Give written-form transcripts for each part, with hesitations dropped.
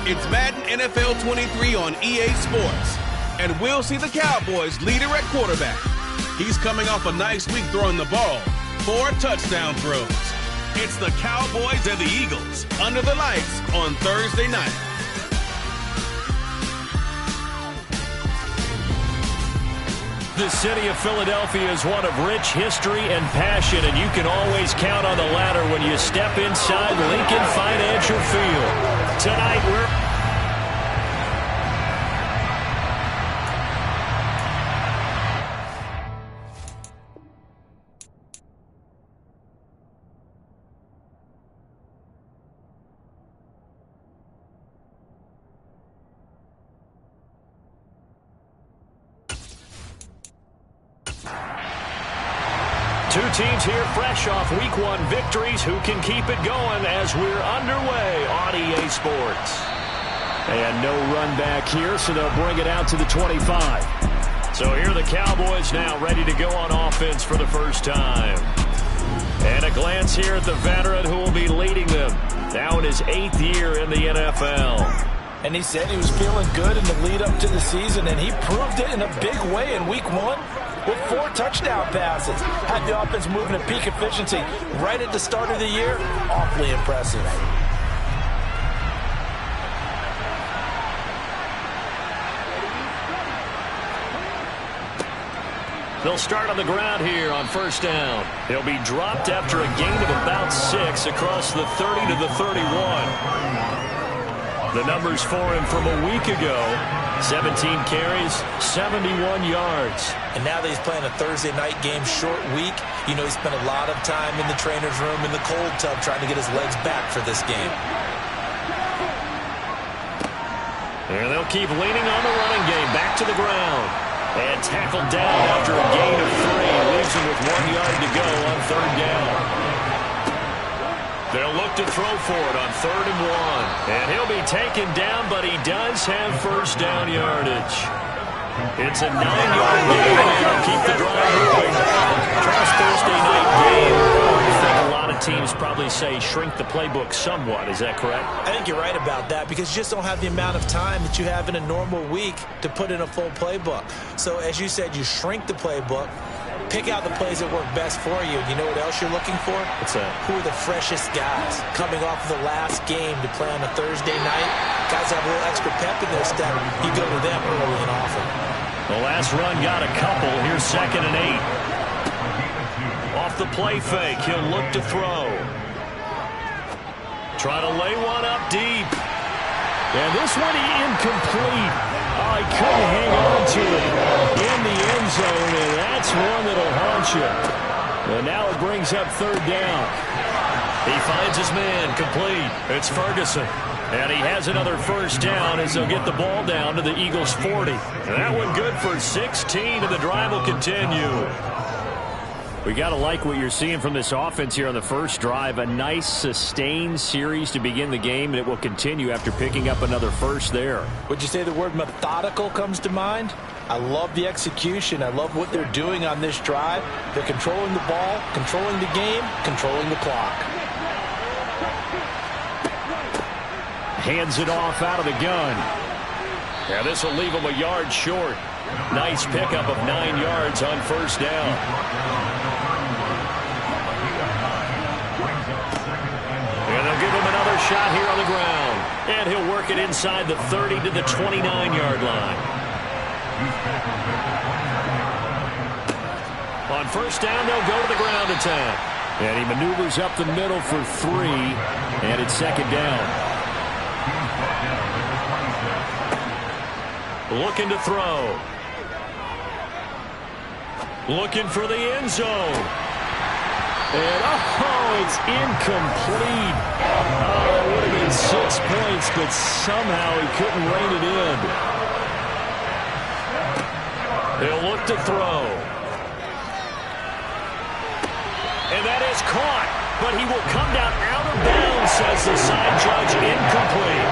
It's Madden NFL 23 on EA Sports. And we'll see the Cowboys leader at quarterback. He's coming off a nice week throwing the ball. 4 touchdown throws. It's the Cowboys and the Eagles under the lights on Thursday night. The city of Philadelphia is one of rich history and passion, and you can always count on the ladder when you step inside Lincoln Financial Field. Tonight, we're... Two teams here fresh off Week 1 victories. Who can keep it going as we're underway on EA Sports? And no run back here, so they'll bring it out to the 25. So here are the Cowboys now ready to go on offense for the first time. And a glance here at the veteran who will be leading them. Now in his 8th year in the NFL. And he said he was feeling good in the lead up to the season, and he proved it in a big way in Week 1. With 4 touchdown passes. Had the offense moving at peak efficiency right at the start of the year. Awfully impressive. They'll start on the ground here on first down. He'll be dropped after a gain of about 6 across the 30 to the 31. The numbers for him from a week ago. 17 carries, 71 yards. And now that he's playing a Thursday night game, short week, you know he spent a lot of time in the trainer's room in the cold tub trying to get his legs back for this game. And they'll keep leaning on the running game. Back to the ground. And tackled down after a gain of 3. Leaves him with 1 yard to go on third down. They'll look to throw for it on 3rd and 1. And he'll be taken down, but he does have first down yardage. It's a 9-yard gain, and they'll keep the drive moving. First Thursday night game. I think a lot of teams probably say shrink the playbook somewhat. Is that correct? I think you're right about that because you just don't have the amount of time that you have in a normal week to put in a full playbook. So as you said, you shrink the playbook. Pick out the plays that work best for you. You know what else you're looking for? What's that? Who are the freshest guys coming off of the last game to play on a Thursday night? Guys have a little extra pep in their step. You go to them early and often. The last run got a couple. Here's 2nd and 8. Off the play fake, he'll look to throw. Try to lay one up deep. And this one incomplete. Oh, he couldn't hang on to it in the end zone, and that's one that'll haunt you. And now it brings up 3rd down. He finds his man complete. It's Ferguson. And he has another first down as they'll get the ball down to the Eagles' 40. And that one good for 16, and the drive will continue. We got to like what you're seeing from this offense here on the first drive. A nice, sustained series to begin the game, and it will continue after picking up another first there. Would you say the word methodical comes to mind? I love the execution. I love what they're doing on this drive. They're controlling the ball, controlling the game, controlling the clock. Hands it off out of the gun. Yeah, this will leave him a yard short. Nice pickup of 9 yards on first down. And they'll give him another shot here on the ground. And he'll work it inside the 30 to the 29-yard line. On first down, they'll go to the ground attack. And he maneuvers up the middle for 3. And it's 2nd down. Looking to throw. Looking for the end zone. And, oh, it's incomplete. Oh, that would have been 6 points, but somehow he couldn't rein it in. They'll look to throw. And that is caught, but he will come down out of bounds, says the side judge, incomplete.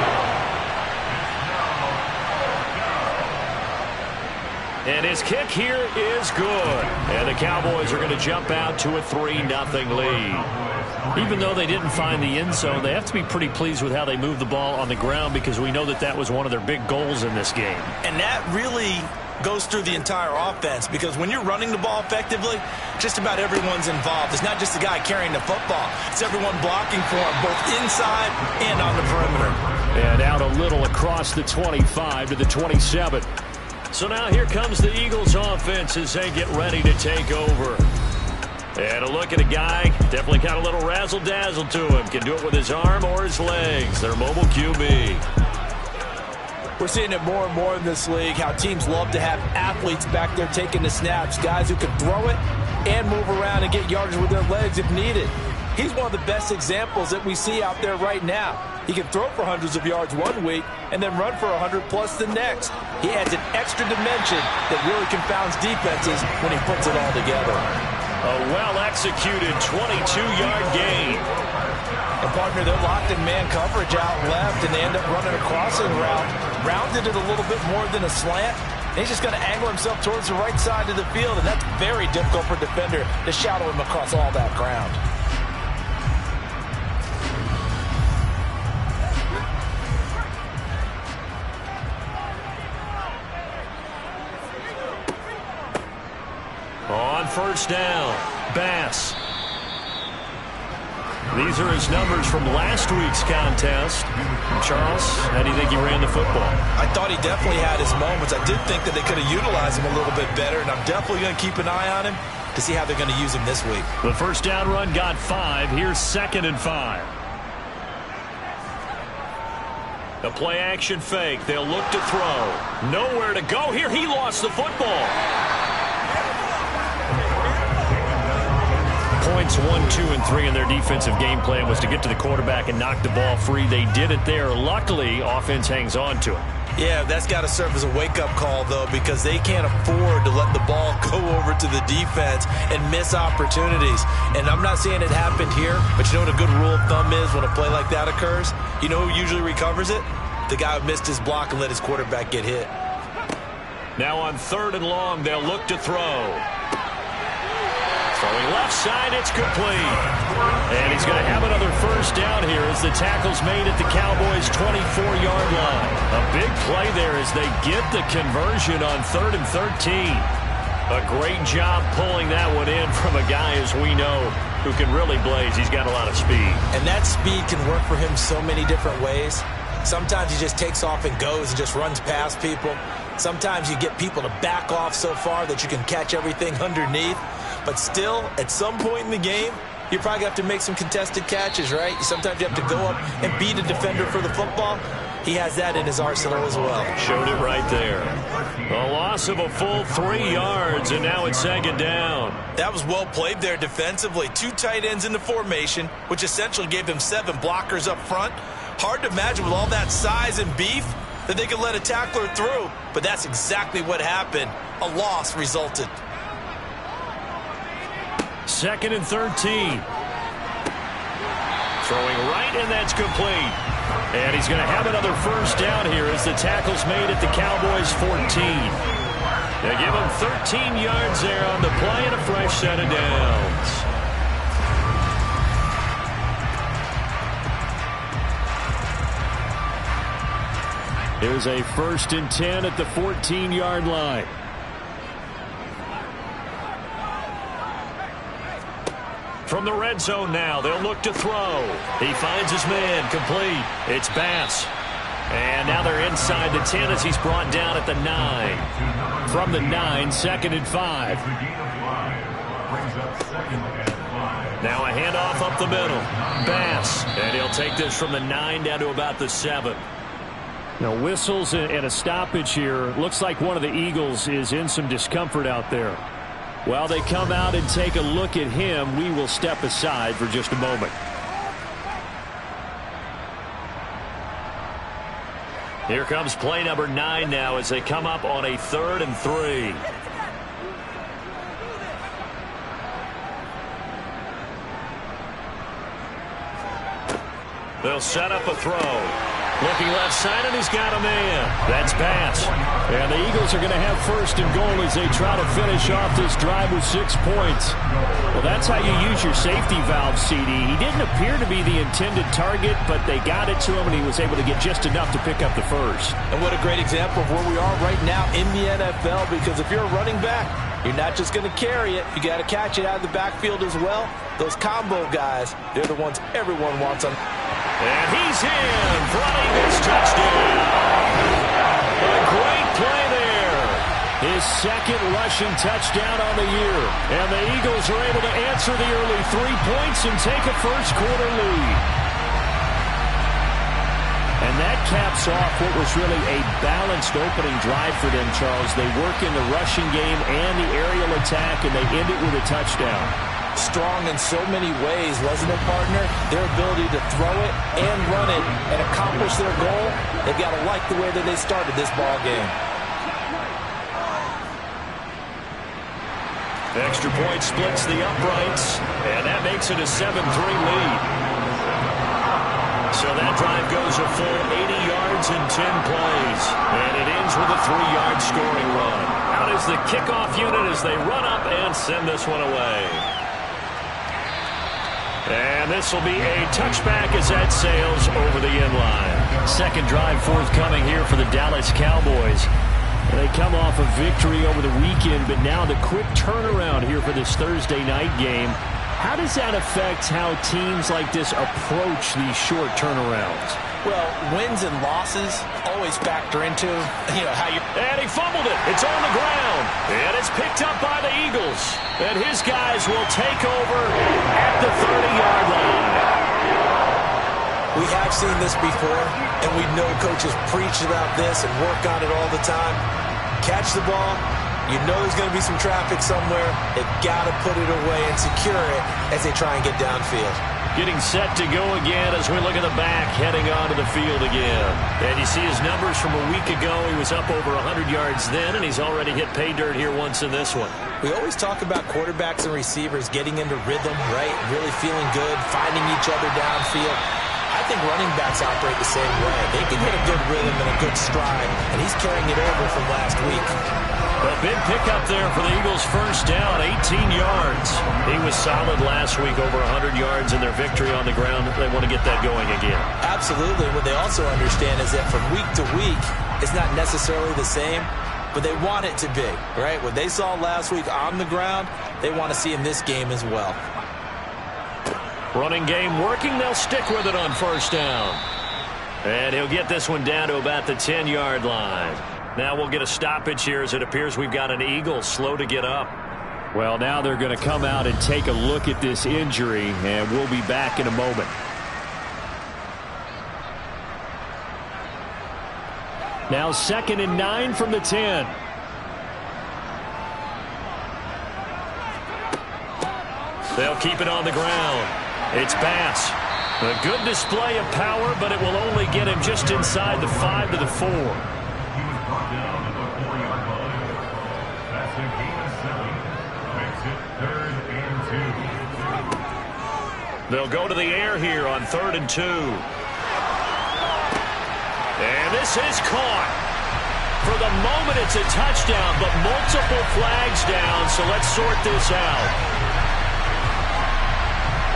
And his kick here is good. And the Cowboys are going to jump out to a 3-0 lead. Even though they didn't find the end zone, they have to be pretty pleased with how they moved the ball on the ground, because we know that that was one of their big goals in this game. And that really goes through the entire offense, because when you're running the ball effectively, just about everyone's involved. It's not just the guy carrying the football. It's everyone blocking for him, both inside and on the perimeter. And out a little across the 25 to the 27. So now here comes the Eagles offense as they get ready to take over. And a look at a guy, definitely got a little razzle-dazzle to him. Can do it with his arm or his legs. Their mobile QB. We're seeing it more and more in this league, how teams love to have athletes back there taking the snaps, guys who can throw it and move around and get yardage with their legs if needed. He's one of the best examples that we see out there right now. He can throw for hundreds of yards one week and then run for 100+ the next. He adds an extra dimension that really confounds defenses when he puts it all together. A well-executed 22-yard gain. And partner, they're locked in man coverage out left, and they end up running a crossing route. Rounded it a little bit more than a slant. And he's just going to angle himself towards the right side of the field, and that's very difficult for a defender to shadow him across all that ground. On first down, Bass. These are his numbers from last week's contest. Charles, how do you think he ran the football? I thought he definitely had his moments. I did think that they could have utilized him a little bit better, and I'm definitely going to keep an eye on him to see how they're going to use him this week. The first down run got 5. Here's 2nd and 5. A play-action fake. They'll look to throw. Nowhere to go here. He lost the football. Points 1, 2, and 3 in their defensive game plan was to get to the quarterback and knock the ball free. They did it there. Luckily, offense hangs on to it. Yeah, that's got to serve as a wake-up call, though, because they can't afford to let the ball go over to the defense and miss opportunities. And I'm not saying it happened here, but you know what a good rule of thumb is when a play like that occurs? You know who usually recovers it? The guy who missed his block and let his quarterback get hit. Now on 3rd and long, they'll look to throw. Throwing left side, it's complete. And he's going to have another first down here as the tackle's made at the Cowboys' 24-yard line. A big play there as they get the conversion on 3rd and 13. A great job pulling that one in from a guy, as we know, who can really blaze. He's got a lot of speed. And that speed can work for him so many different ways. Sometimes he just takes off and goes and just runs past people. Sometimes you get people to back off so far that you can catch everything underneath. But still, at some point in the game, you probably have to make some contested catches, right? Sometimes you have to go up and beat a defender for the football. He has that in his arsenal as well. Showed it right there. A loss of a full 3 yards, and now it's 2nd down. That was well played there defensively. 2 tight ends in the formation, which essentially gave them 7 blockers up front. Hard to imagine with all that size and beef that they could let a tackler through, but that's exactly what happened. A loss resulted. 2nd and 13. Throwing right, and that's complete. And he's going to have another first down here as the tackle's made at the Cowboys' 14. They give him 13 yards there on the play and a fresh set of downs. Here's a 1st and 10 at the 14-yard line. From the red zone now, they'll look to throw. He finds his man, complete. It's Bass. And now they're inside the 10 as he's brought down at the 9. From the 9, 2nd and 5. Now a handoff up the middle. Bass. And he'll take this from the 9 down to about the 7. Now whistles and a stoppage here. Looks like one of the Eagles is in some discomfort out there. While they come out and take a look at him, we will step aside for just a moment. Here comes play number 9 now as they come up on a 3rd and 3. They'll set up a throw. Looking left side, and he's got a man. That's pass. And the Eagles are going to have first and goal as they try to finish off this drive with 6 points. Well, that's how you use your safety valve, CD. He didn't appear to be the intended target, but they got it to him, and he was able to get just enough to pick up the first. And what a great example of where we are right now in the NFL, because if you're a running back, you're not just going to carry it. You got to catch it out of the backfield as well. Those combo guys, they're the ones everyone wants on. And he's in for an Eagles touchdown. A great play there. His second rushing touchdown on the year. And the Eagles are able to answer the early 3 points and take a first-quarter lead. And that caps off what was really a balanced opening drive for them, Charles. They work in the rushing game and the aerial attack, and they end it with a touchdown. Strong in so many ways, wasn't it, partner? Their ability to throw it and run it and accomplish their goal, they've got to like the way that they started this ball game. Extra point splits the uprights, and that makes it a 7-3 lead. So that drive goes a full 80 yards in 10 plays, and it ends with a 3-yard scoring run. Out is the kickoff unit as they run up and send this one away. And this will be a touchback as that sails over the end line. Second drive forthcoming here for the Dallas Cowboys. They come off a victory over the weekend, but now the quick turnaround here for this Thursday night game. How does that affect how teams like this approach these short turnarounds? Well, wins and losses always factor into, how you... And he fumbled it. It's on the ground. And it's picked up by the Eagles. And his guys will take over at the 30-yard line. We have seen this before, and we know coaches preach about this and work on it all the time. Catch the ball. You know there's going to be some traffic somewhere. They've got to put it away and secure it as they try and get downfield. Getting set to go again as we look at the back, heading onto the field again. And you see his numbers from a week ago. He was up over 100 yards then, and he's already hit pay dirt here once in this one. We always talk about quarterbacks and receivers getting into rhythm, right? Really feeling good, finding each other downfield. I think running backs operate the same way. They can hit a good rhythm and a good stride, and he's carrying it over from last week. A big pickup there for the Eagles, first down, 18 yards. He was solid last week, over 100 yards in their victory on the ground. They want to get that going again. Absolutely. What they also understand is that from week to week, it's not necessarily the same, but they want it to be, right? What they saw last week on the ground, they want to see in this game as well. Running game working. They'll stick with it on first down. And he'll get this one down to about the 10-yard line. Now we'll get a stoppage here as it appears we've got an Eagle slow to get up. Well, now they're going to come out and take a look at this injury, and we'll be back in a moment. Now 2nd and 9 from the 10. They'll keep it on the ground. It's pass. A good display of power, but it will only get him just inside the 5 to the 4. They'll go to the air here on 3rd and 2. And this is caught. For the moment, it's a touchdown, but multiple flags down, so let's sort this out.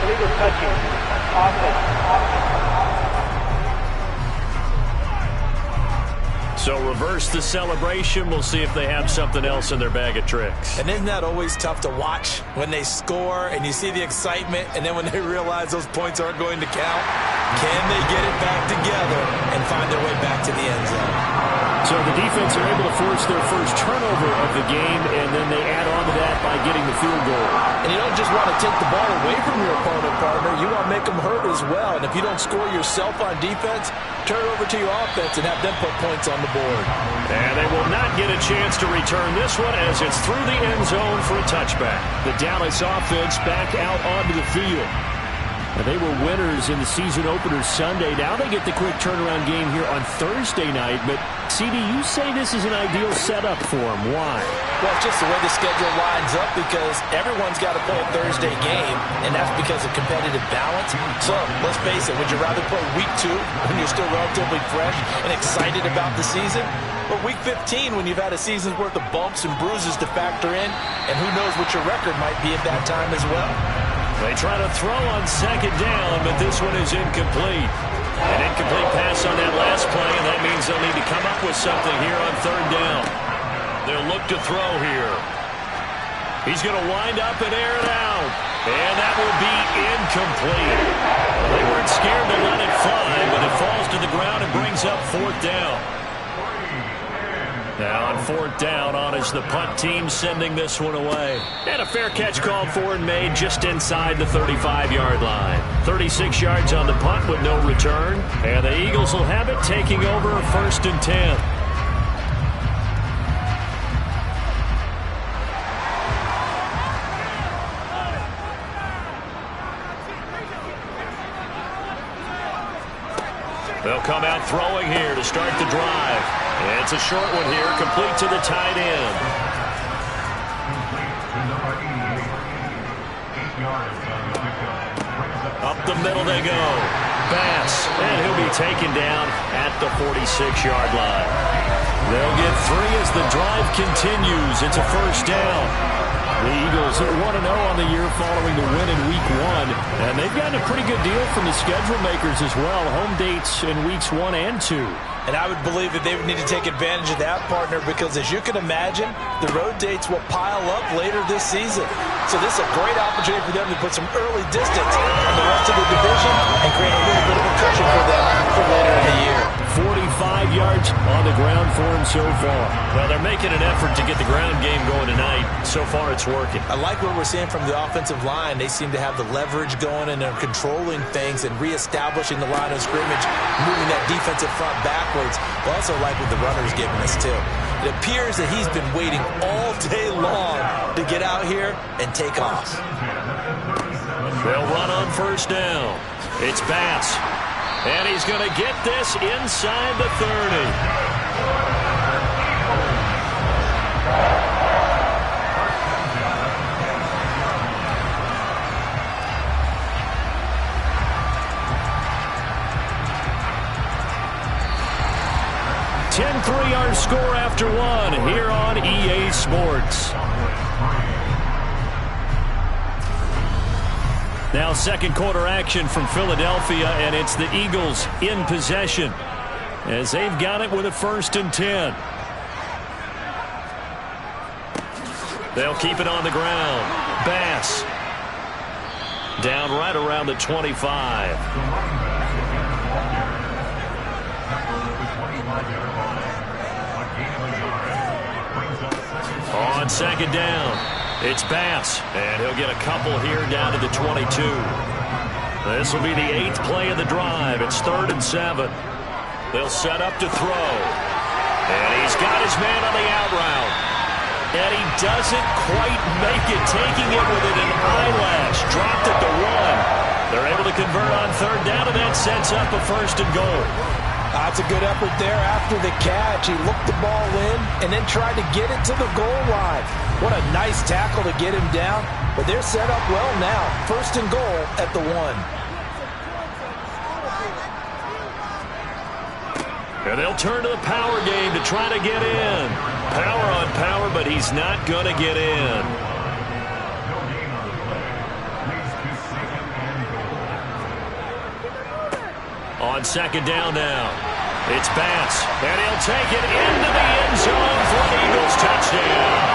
Illegal touching. Offense. So reverse the celebration. We'll see if they have something else in their bag of tricks. And isn't that always tough to watch when they score and you see the excitement, and then when they realize those points aren't going to count? Can they get it back together and find their way back to the end zone? So the defense are able to force their first turnover of the game, and then they add on to that by getting the field goal. And you don't just want to take the ball away from your opponent, partner. You want to make them hurt as well. And if you don't score yourself on defense, turn it over to your offense and have them put points on the board. And they will not get a chance to return this one as it's through the end zone for a touchback. The Dallas offense back out onto the field. And they were winners in the season opener Sunday. Now they get the quick turnaround game here on Thursday night, but CD, you say this is an ideal setup for him. Why? Well, it's just the way the schedule lines up because everyone's got to play a Thursday game, and that's because of competitive balance. So, let's face it, would you rather play week 2 when you're still relatively fresh and excited about the season? Or week 15 when you've had a season's worth of bumps and bruises to factor in, and who knows what your record might be at that time as well? They try to throw on second down, but this one is incomplete. An incomplete pass on that last play, and that means they'll need to come up with something here on third down. They'll look to throw here. He's going to wind up and air it out. And that will be incomplete. They weren't scared to let it fly, but it falls to the ground and brings up fourth down. Now on fourth down, on is the punt team sending this one away. And a fair catch called for and made just inside the 35-yard line. 36 yards on the punt with no return. And the Eagles will have it, taking over 1st and 10. They'll come out throwing here to start the drive. And it's a short one here, complete to the tight end. Up the middle they go. Bass, and he'll be taken down at the 46-yard line. They'll get 3 as the drive continues. It's a first down. The Eagles are 1-0 on the year following the win in Week 1, and they've gotten a pretty good deal from the schedule makers as well. Home dates in Weeks 1 and 2. And I would believe that they would need to take advantage of that, partner, because as you can imagine, the road dates will pile up later this season. So this is a great opportunity for them to put some early distance on the rest of the division and create a little bit of a cushion for them for later in the year. 45 yards on the ground for him so far. Well, they're making an effort to get the ground game going tonight. So far, it's working. I like what we're seeing from the offensive line. They seem to have the leverage going, and they're controlling things and reestablishing the line of scrimmage, moving that defensive front backwards. I also like what the runner's giving us, too. It appears that he's been waiting all day long to get out here and take off. They'll run on first down. It's Bass. And he's going to get this inside the 30. Our score after 1 here on EA Sports. Now second quarter action from Philadelphia, and it's the Eagles in possession as they've got it with a 1st and 10. They'll keep it on the ground. Bass down right around the 25. On second down, it's Bass, and he'll get a couple here down to the 22. This will be the 8th play of the drive. It's 3rd and 7. They'll set up to throw. And he's got his man on the out route. And he doesn't quite make it, taking it within an eyelash. Dropped at the 1. They're able to convert on third down, and that sets up a 1st and goal. That's a good effort there after the catch. He looked the ball in and then tried to get it to the goal line. What a nice tackle to get him down. But they're set up well now. 1st and goal at the 1. And they'll turn to the power game to try to get in. Power on power, but he's not going to get in. On second down now, it's Bass, and he'll take it into the end zone for an Eagles touchdown.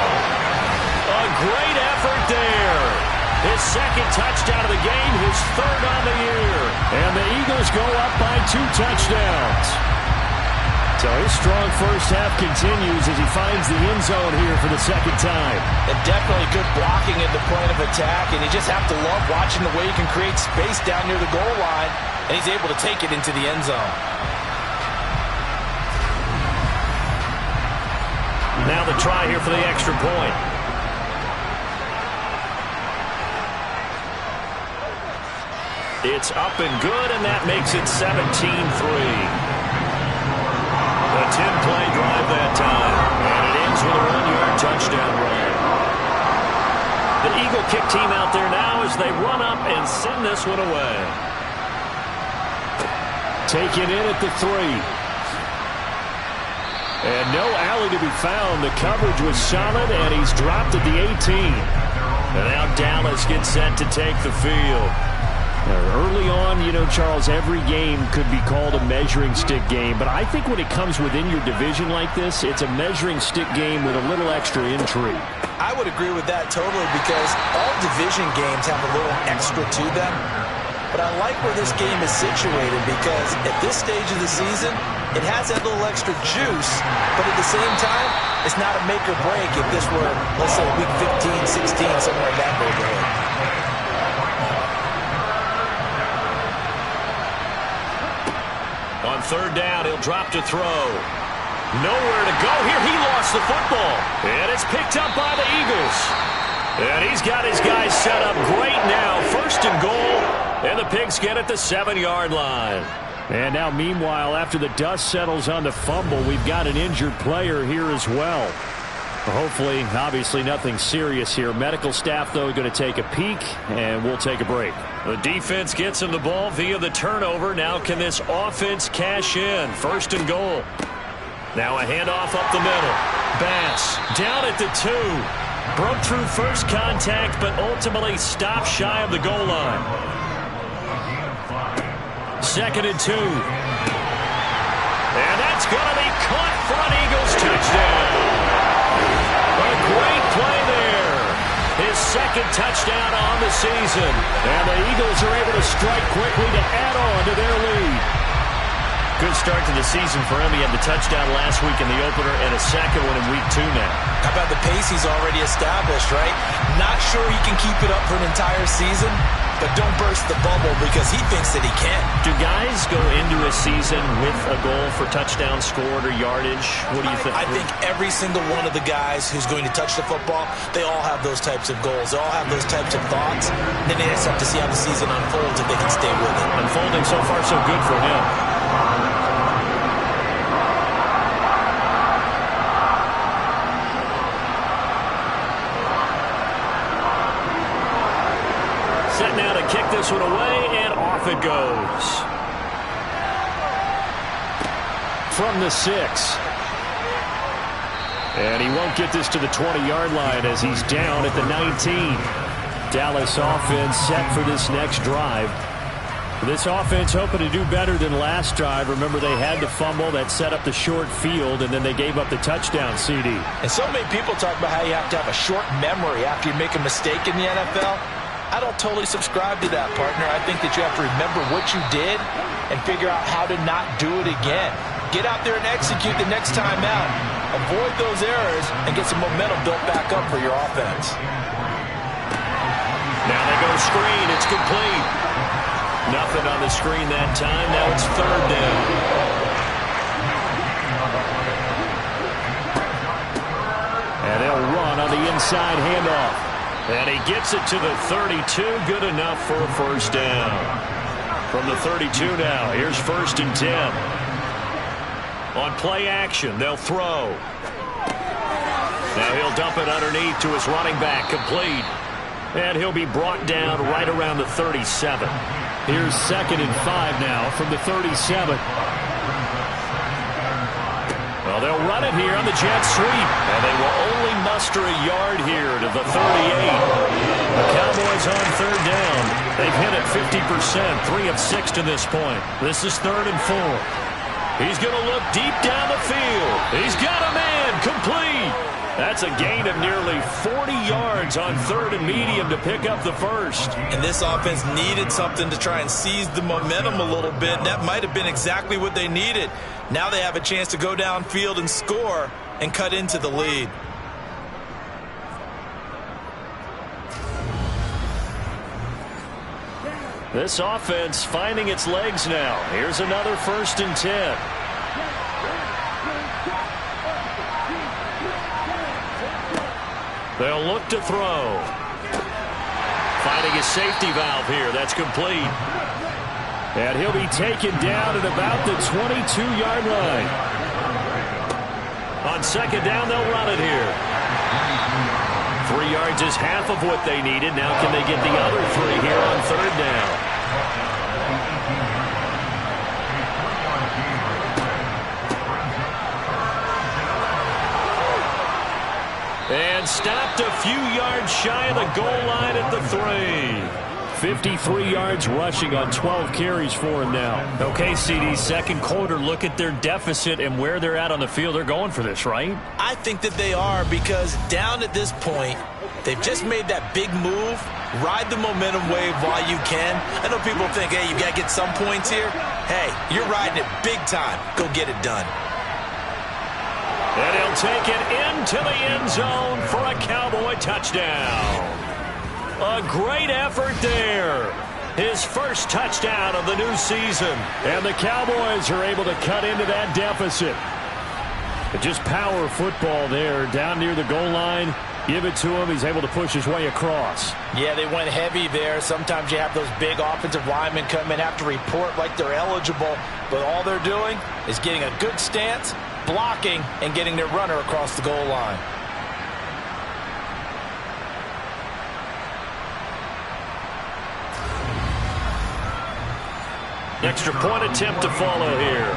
A great effort there. His 2nd touchdown of the game, his 3rd on the year. And the Eagles go up by 2 touchdowns. So his strong first half continues as he finds the end zone here for the 2nd time. And definitely good blocking at the point of attack, and you just have to love watching the way he can create space down near the goal line, and he's able to take it into the end zone. Now the try here for the extra point. It's up and good, and that makes it 17-3. The 10-play drive that time. And it ends with a 1-yard touchdown run. The Eagle kick team out there now as they run up and send this one away. Taken in at the 3. And no alley to be found. The coverage was solid, and he's dropped at the 18. And now Dallas gets set to take the field. Early on, you know, Charles, every game could be called a measuring stick game. But I think when it comes within your division like this, it's a measuring stick game with a little extra intrigue. I would agree with that totally because all division games have a little extra to them. But I like where this game is situated because at this stage of the season, it has that little extra juice, but at the same time, it's not a make or break if this were, let's say, week 15, 16, somewhere in that neighborhood. On third down, he'll drop to throw. Nowhere to go here. He lost the football. And it's picked up by the Eagles. And he's got his guys set up great now. First and goal. And the Pigskin at the 7-yard line. And now, meanwhile, after the dust settles on the fumble, we've got an injured player here as well. Hopefully, obviously, nothing serious here. Medical staff, though, going to take a peek, and we'll take a break. The defense gets him the ball via the turnover. Now can this offense cash in? First and goal. Now a handoff up the middle. Bass down at the 2. Broke through first contact, but ultimately stopped shy of the goal line. Second and 2. And that's going to be caught front. Eagles touchdown. A great play there. His second touchdown on the season. And the Eagles are able to strike quickly to add on to their lead. Good start to the season for him. He had the touchdown last week in the opener and a second one in week 2 now. How about the pace he's already established, right? Not sure he can keep it up for an entire season, but don't burst the bubble because he thinks that he can. Do guys go into a season with a goal for touchdown scored or yardage? What do you think? I think every single one of the guys who's going to touch the football, they all have those types of goals. They all have those types of thoughts. And then they just have to see how the season unfolds if they can stay with it. Unfolding so far so good for him. Set now to kick this one away, and off it goes. From the 6. And he won't get this to the 20-yard line as he's down at the 19. Dallas offense set for this next drive. This offense hoping to do better than last drive. Remember, they had the fumble that set up the short field, and then they gave up the touchdown CD. And so many people talk about how you have to have a short memory after you make a mistake in the NFL. I don't totally subscribe to that, partner. I think that you have to remember what you did and figure out how to not do it again. Get out there and execute the next time out. Avoid those errors and get some momentum built back up for your offense. Now they go screen. It's complete. Nothing on the screen that time. Now it's third down. And they'll run on the inside handoff. And he gets it to the 32. Good enough for a first down. From the 32 now, here's first and 10. On play action, they'll throw. Now he'll dump it underneath to his running back, complete. And he'll be brought down right around the 37. Here's second and 5 now from the 37. Well, they'll run it here on the jet sweep, and they will only muster a yard here to the 38. The Cowboys on third down. They've hit it 50%, 3 of 6 to this point. This is third and 4. He's going to look deep down the field. He's got a man, complete. That's a gain of nearly 40 yards on third and medium to pick up the first. And this offense needed something to try and seize the momentum a little bit. And that might have been exactly what they needed. Now they have a chance to go downfield and score and cut into the lead. This offense finding its legs now. Here's another first and 10. They'll look to throw. Finding his safety valve here. That's complete. And he'll be taken down at about the 22-yard line. on second down, they'll run it here. 3 yards is half of what they needed. Now can they get the other 3 here on third down? And stopped a few yards shy of the goal line at the 3. 53 yards rushing on 12 carries for him now. Okay, CD, second quarter, look at their deficit and where they're at on the field. They're going for this, right? I think that they are, because down at this point, they've just made that big move. Ride the momentum wave while you can. I know people think, hey, you got to get some points here. Hey, you're riding it big time. Go get it done. And he'll take it into the end zone for a Cowboy touchdown. A great effort there. His first touchdown of the new season. And the Cowboys are able to cut into that deficit. Just power football there down near the goal line. Give it to him. He's able to push his way across. Yeah, they went heavy there. Sometimes you have those big offensive linemen come in, have to report like they're eligible. But all they're doing is getting a good stance, blocking, and getting their runner across the goal line. Extra point attempt to follow here.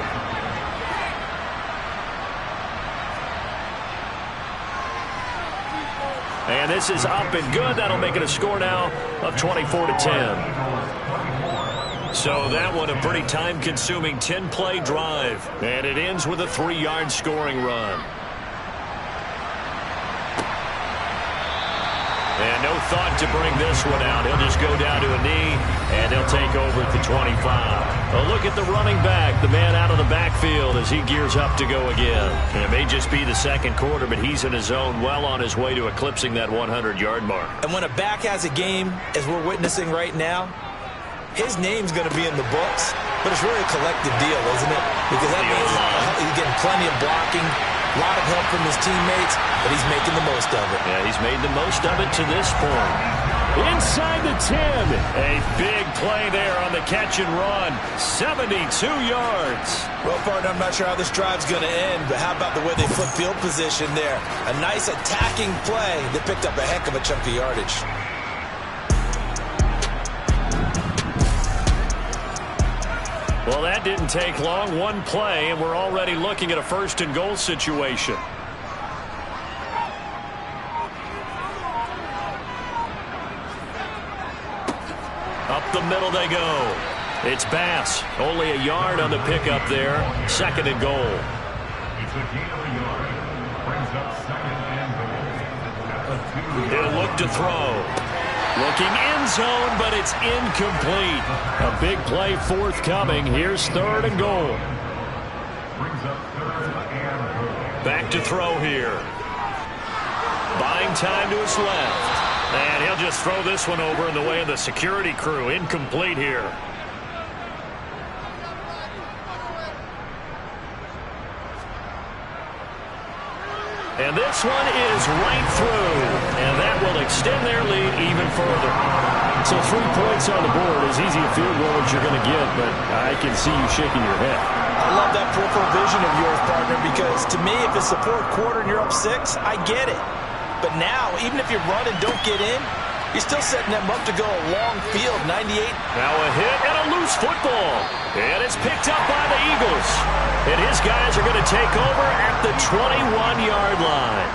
And this is up and good. That'll make it a score now of 24-10. So that one a pretty time-consuming 10-play drive. And it ends with a 3-yard scoring run. And no thought to bring this one out. He'll just go down to a knee, and he'll take over at the 25. A look at the running back, the man out of the backfield as he gears up to go again. And it may just be the second quarter, but he's in his zone, well on his way to eclipsing that 100-yard mark. And when a back has a game, as we're witnessing right now, his name's going to be in the books, but it's really a collective deal, isn't it? Because that means he's getting plenty of blocking, a lot of help from his teammates, but he's making the most of it. Yeah, he's made the most of it to this point. Inside the 10. A big play there on the catch and run. 72 yards. Well, partner, I'm not sure how this drive's going to end, but how about the way they flip field position there? A nice attacking play that picked up a heck of a chunk of yardage. Well, that didn't take long. One play, and we're already looking at a first-and-goal situation. Up the middle they go. It's Bass. Only a yard on the pickup there. Second and goal. He'll look to throw. Looking end zone, but it's incomplete. A big play forthcoming. Here's third and goal. Back to throw here. Buying time to his left. And he'll just throw this one over in the way of the security crew. Incomplete here. And this one is right through. And that will extend their lead even further. So 3 points on the board. As easy a field goal as you're going to get, but I can see you shaking your head. I love that peripheral vision of yours, partner, because to me, if it's the fourth quarter and you're up 6, I get it. But now, even if you run and don't get in, you're still setting them up to go a long field, 98. Now a hit and a loose football. And it's picked up by the Eagles. And his guys are going to take over at the 21-yard line.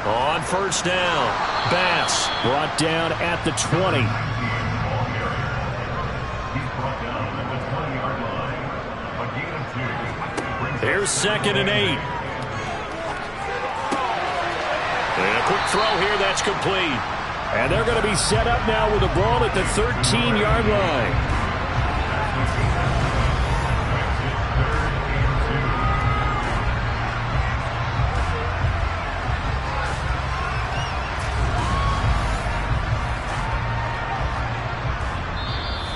On first down, Bass brought down at the 20. Here's second and 8. And a quick throw here, that's complete. And they're going to be set up now with the ball at the 13-yard line.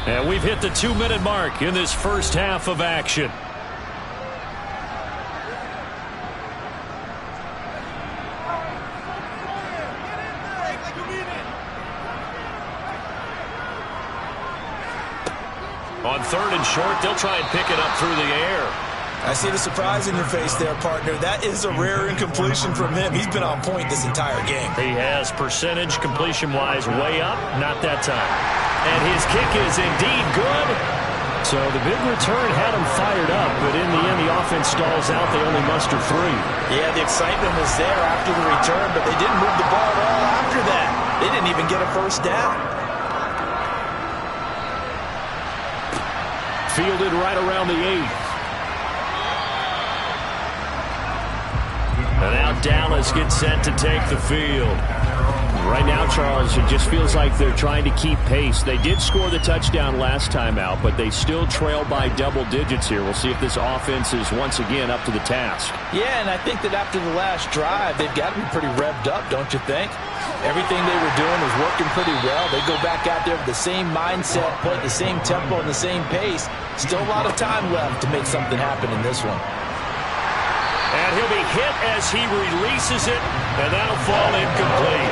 And we've hit the 2-minute mark in this first half of action. On third and short, they'll try and pick it up through the air. I see the surprise in your face there, partner. That is a rare incompletion from him. He's been on point this entire game. He has percentage completion-wise way up, not that time. And his kick is indeed good. So the big return had him fired up, but in the end, the offense stalls out. They only muster 3. Yeah, the excitement was there after the return, but they didn't move the ball at all after that. They didn't even get a first down. Fielded right around the 8. And now Dallas gets set to take the field. Right now, Charles, it just feels like they're trying to keep pace. They did score the touchdown last time out, but they still trail by double digits here. We'll see if this offense is once again up to the task. Yeah, and I think that after the last drive, they've got to be pretty revved up, don't you think? Everything they were doing was working pretty well. They go back out there with the same mindset, play at the same tempo and the same pace. Still a lot of time left to make something happen in this one. And he'll be hit as he releases it, and that'll fall incomplete.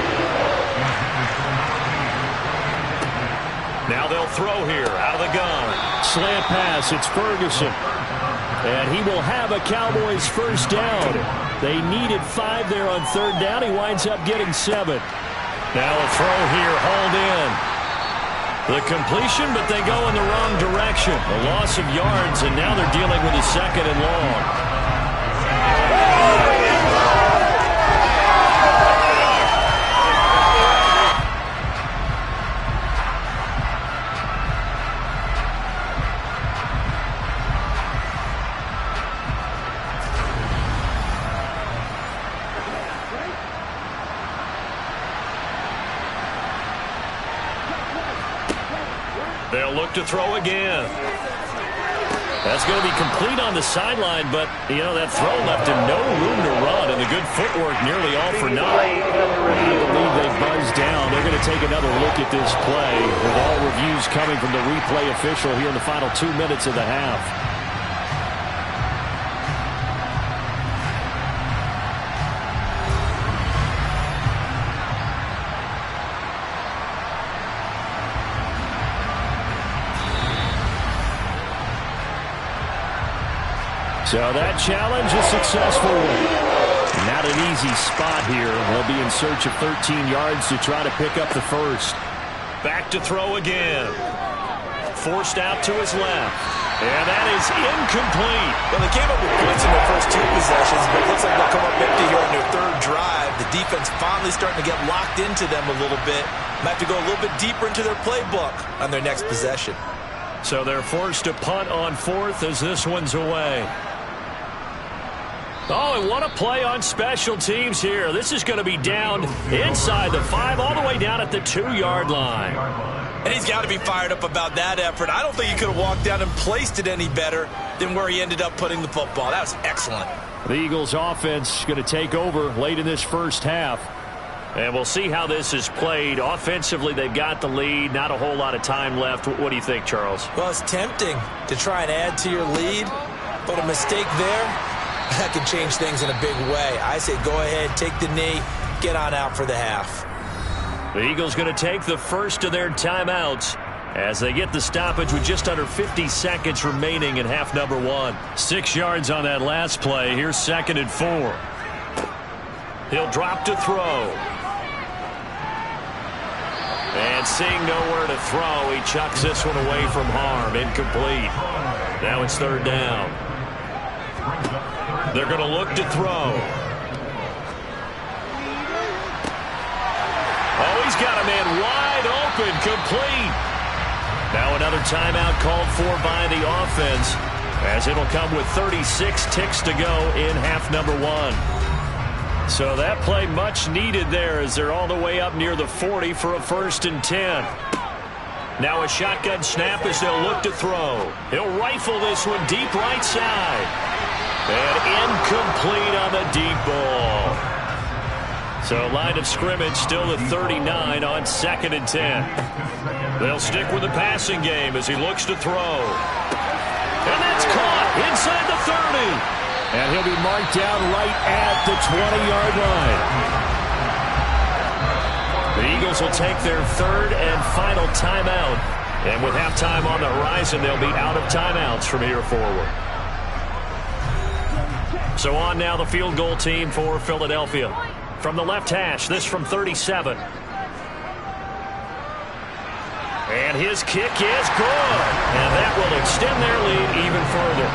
Now they'll throw here out of the gun. Slant pass, it's Ferguson. And he will have a Cowboys first down. They needed 5 there on third down. He winds up getting 7. Now a throw here, hauled in. The completion, but they go in the wrong direction. A loss of yards, and now they're dealing with a 2nd and long. They'll look to throw again. That's going to be complete on the sideline, but, you know, that throw left him no room to run, and the good footwork nearly all for naught. I believe they buzzed down. They're going to take another look at this play, with all reviews coming from the replay official here in the final 2 minutes of the half. So that challenge is successful. Not an easy spot here. They'll be in search of 13 yards to try to pick up the first. Back to throw again. Forced out to his left. And that is incomplete. Well, they came up with points in their first 2 possessions, but it looks like they'll come up empty here on their 3rd drive. The defense finally starting to get locked into them a little bit. Might have to go a little bit deeper into their playbook on their next possession. So they're forced to punt on 4th as this one's away. Oh, and what a play on special teams here. This is going to be down inside the 5, all the way down at the 2-yard line. And he's got to be fired up about that effort. I don't think he could have walked down and placed it any better than where he ended up putting the football. That was excellent. The Eagles' offense going to take over late in this first half. And we'll see how this is played. Offensively, they've got the lead. Not a whole lot of time left. What do you think, Charles? Well, it's tempting to try and add to your lead, but a mistake there, that can change things in a big way. I say go ahead, take the knee, get on out for the half. The Eagles going to take the first of their timeouts as they get the stoppage with just under 50 seconds remaining in half number 1. 6 yards on that last play. Here's 2nd and 4. He'll drop to throw. And seeing nowhere to throw, he chucks this one away from harm. Incomplete. Now it's 3rd down. They're going to look to throw. Oh, he's got a man wide open, complete. Now another timeout called for by the offense, as it'll come with 36 ticks to go in half number 1. So that play much needed there as they're all the way up near the 40 for a 1st and 10. Now a shotgun snap as they'll look to throw. He'll rifle this one deep right side. And incomplete on the deep ball. So line of scrimmage still at 39 on 2nd and 10. They'll stick with the passing game as he looks to throw. And that's caught inside the 30. And he'll be marked down right at the 20-yard line. The Eagles will take their 3rd and final timeout. And with halftime on the horizon, they'll be out of timeouts from here forward. So on now the field goal team for Philadelphia. From the left hash, this from 37. And his kick is good. And that will extend their lead even further.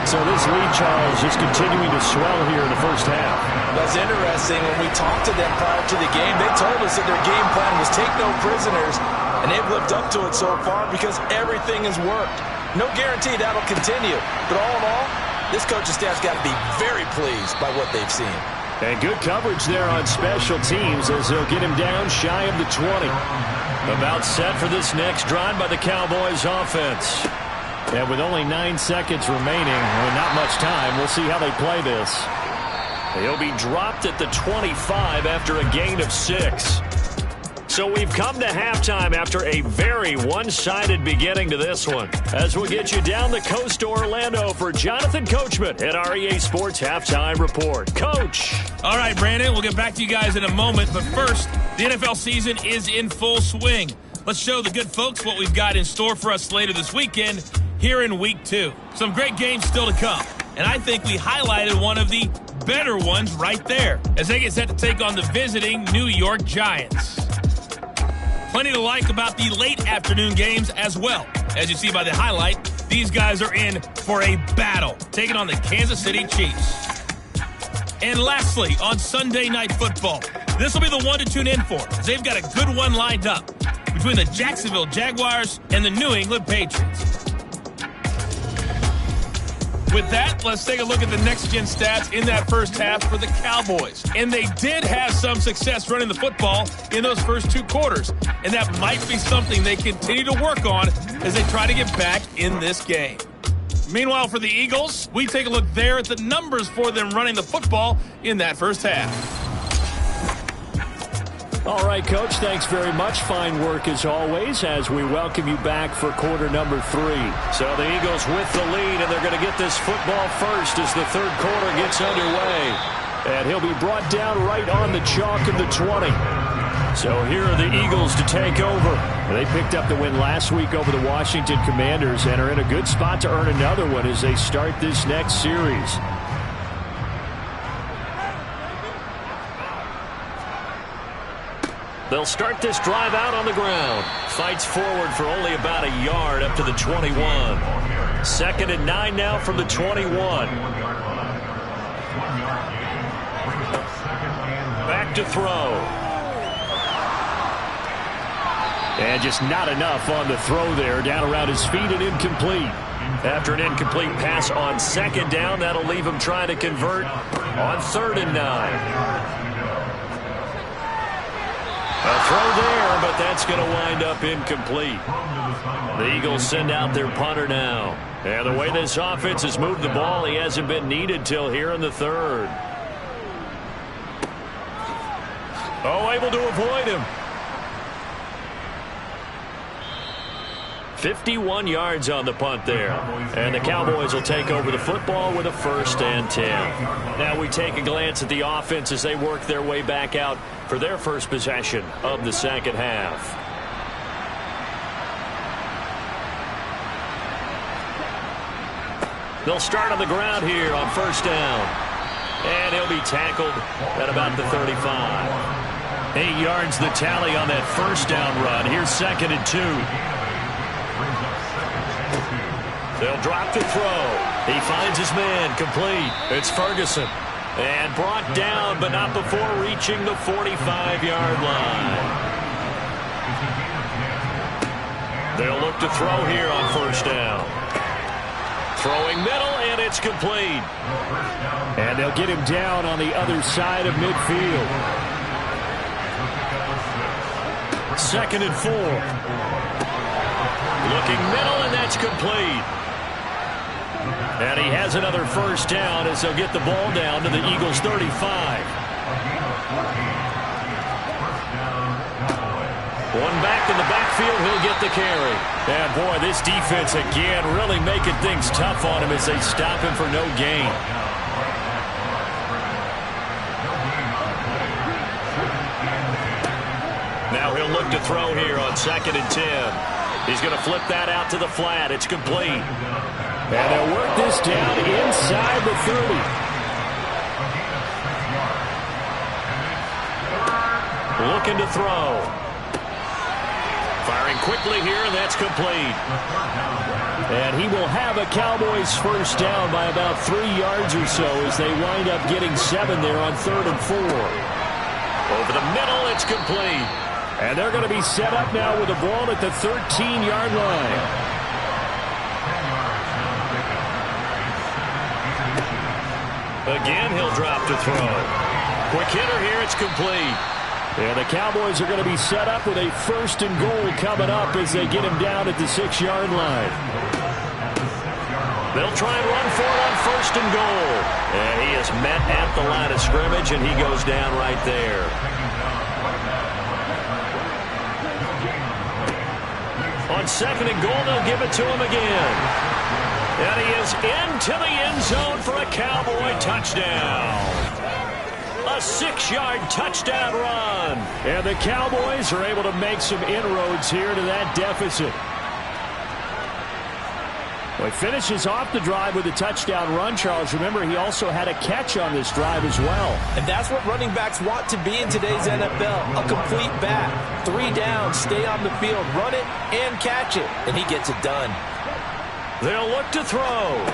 So this lead, Charles, is continuing to swell here in the first half. That's interesting. When we talked to them prior to the game, they told us that their game plan was take no prisoners, and they've lived up to it so far because everything has worked. No guarantee that'll continue. But all in all, this coaching staff's got to be very pleased by what they've seen. And good coverage there on special teams as they'll get him down shy of the 20. About set for this next drive by the Cowboys offense. And with only 9 seconds remaining, and not much time, we'll see how they play this. He'll be dropped at the 25 after a gain of 6. So we've come to halftime after a very one-sided beginning to this one. As we'll get you down the coast to Orlando for Jonathan Coachman at our EA Sports Halftime Report. Coach. All right, Brandon, we'll get back to you guys in a moment. But first, the NFL season is in full swing. Let's show the good folks what we've got in store for us later this weekend here in Week 2. Some great games still to come. And I think we highlighted one of the better ones right there as they get set to take on the visiting New York Giants. Plenty to like about the late afternoon games as well. As you see by the highlight, these guys are in for a battle, taking on the Kansas City Chiefs. And lastly, on Sunday Night Football, this will be the one to tune in for, as they've got a good one lined up between the Jacksonville Jaguars and the New England Patriots. With that, let's take a look at the next-gen stats in that first half for the Cowboys. And they did have some success running the football in those first 2 quarters. And that might be something they continue to work on as they try to get back in this game. Meanwhile, for the Eagles, we take a look there at the numbers for them running the football in that first half. All right, Coach, thanks very much. Fine work as always as we welcome you back for quarter number 3. So the Eagles with the lead, and they're going to get this football first as the third quarter gets underway. And he'll be brought down right on the chalk of the 20. So here are the Eagles to take over. They picked up the win last week over the Washington Commanders and are in a good spot to earn another one as they start this next series. They'll start this drive out on the ground. Fights forward for only about a yard up to the 21. 2nd and 9 now from the 21. Back to throw. And just not enough on the throw there. Down around his feet and incomplete. After an incomplete pass on 2nd down, that'll leave him trying to convert on 3rd and 9. A throw there, but that's going to wind up incomplete. The Eagles send out their punter now. And the way this offense has moved the ball, he hasn't been needed till here in the 3rd. Oh, able to avoid him. 51 yards on the punt there. And the Cowboys will take over the football with a 1st and 10. Now we take a glance at the offense as they work their way back out for their first possession of the second half. They'll start on the ground here on 1st down. And he'll be tackled at about the 35. 8 yards the tally on that 1st down run. Here's 2nd and 2. They'll drop to throw. He finds his man complete. It's Ferguson. And brought down, but not before reaching the 45-yard line. They'll look to throw here on 1st down. Throwing middle, and it's complete. And they'll get him down on the other side of midfield. 2nd and 4. Looking middle, and that's complete. And he has another 1st down as they'll get the ball down to the Eagles' 35. One back in the backfield, he'll get the carry. And boy, this defense again really making things tough on him as they stop him for no gain. Now he'll look to throw here on 2nd and 10. He's going to flip that out to the flat. It's complete. And they'll work this down inside the 30. Looking to throw. Firing quickly here, and that's complete. And he will have a Cowboys first down by about 3 yards or so as they wind up getting 7 there on 3rd and 4. Over the middle, it's complete. And they're going to be set up now with the ball at the 13-yard line. Again, he'll drop to throw. Quick hitter here, it's complete. And the Cowboys are going to be set up with a 1st and goal coming up as they get him down at the 6-yard line. They'll try and run for it on 1st and goal. And he is met at the line of scrimmage, and he goes down right there. On 2nd and goal, they'll give it to him again. And he is into the end zone for a Cowboy touchdown. A 6-yard touchdown run. And the Cowboys are able to make some inroads here to that deficit. Well, he finishes off the drive with a touchdown run, Charles. Remember, he also had a catch on this drive as well. And that's what running backs want to be in today's NFL. A complete back. 3 down, stay on the field, run it, and catch it. And he gets it done. They'll look to throw.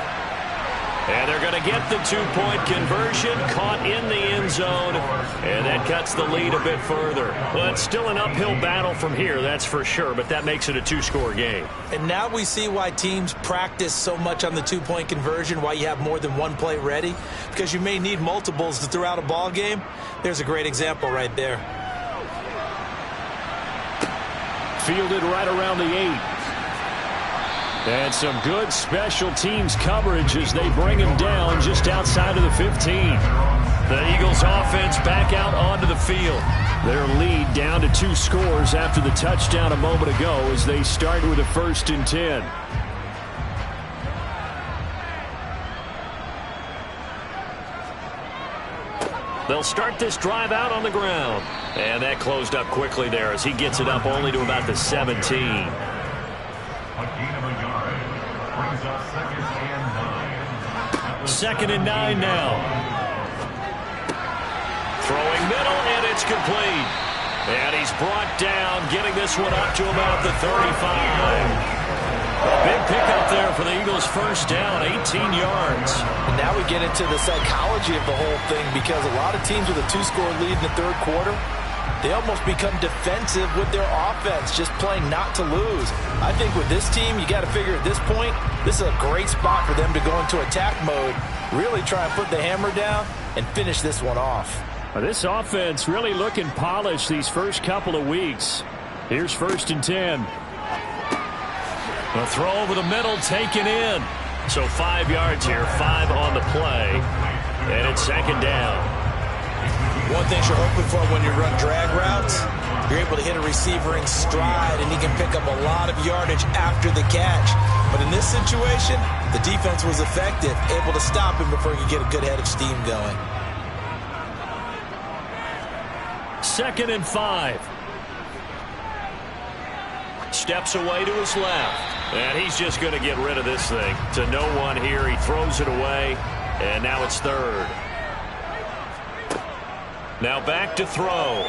And they're going to get the 2-point conversion, caught in the end zone, and that cuts the lead a bit further. Well, it's still an uphill battle from here, that's for sure, but that makes it a 2-score game. And now we see why teams practice so much on the 2-point conversion, why you have more than one play ready, because you may need multiples to throw out a ball game. There's a great example right there. Fielded right around the 8. And some good special teams coverage as they bring him down just outside of the 15. The Eagles offense back out onto the field. Their lead down to 2 scores after the touchdown a moment ago as they start with a 1st and 10. They'll start this drive out on the ground. And that closed up quickly there as he gets it up only to about the 17. Second and 9 now. Throwing middle, and it's complete. And he's brought down, getting this one up to about the 35. A big pickup there for the Eagles' first down, 18 yards. And now we get into the psychology of the whole thing, because a lot of teams with a 2-score lead in the 3rd quarter, they almost become defensive with their offense, just playing not to lose. I think with this team, you got to figure at this point, this is a great spot for them to go into attack mode, really try and put the hammer down and finish this one off. Well, this offense really looking polished these first couple of weeks. Here's 1st and 10. A throw over the middle, taken in. So 5 yards here, 5 on the play. And it's 2nd down. One thing you're hoping for when you run drag routes, you're able to hit a receiver in stride, and he can pick up a lot of yardage after the catch. But in this situation, the defense was effective, able to stop him before he could get a good head of steam going. 2nd and 5. Steps away to his left. And he's just going to get rid of this thing. To no one here. He throws it away. And now it's 3rd. Now back to throw.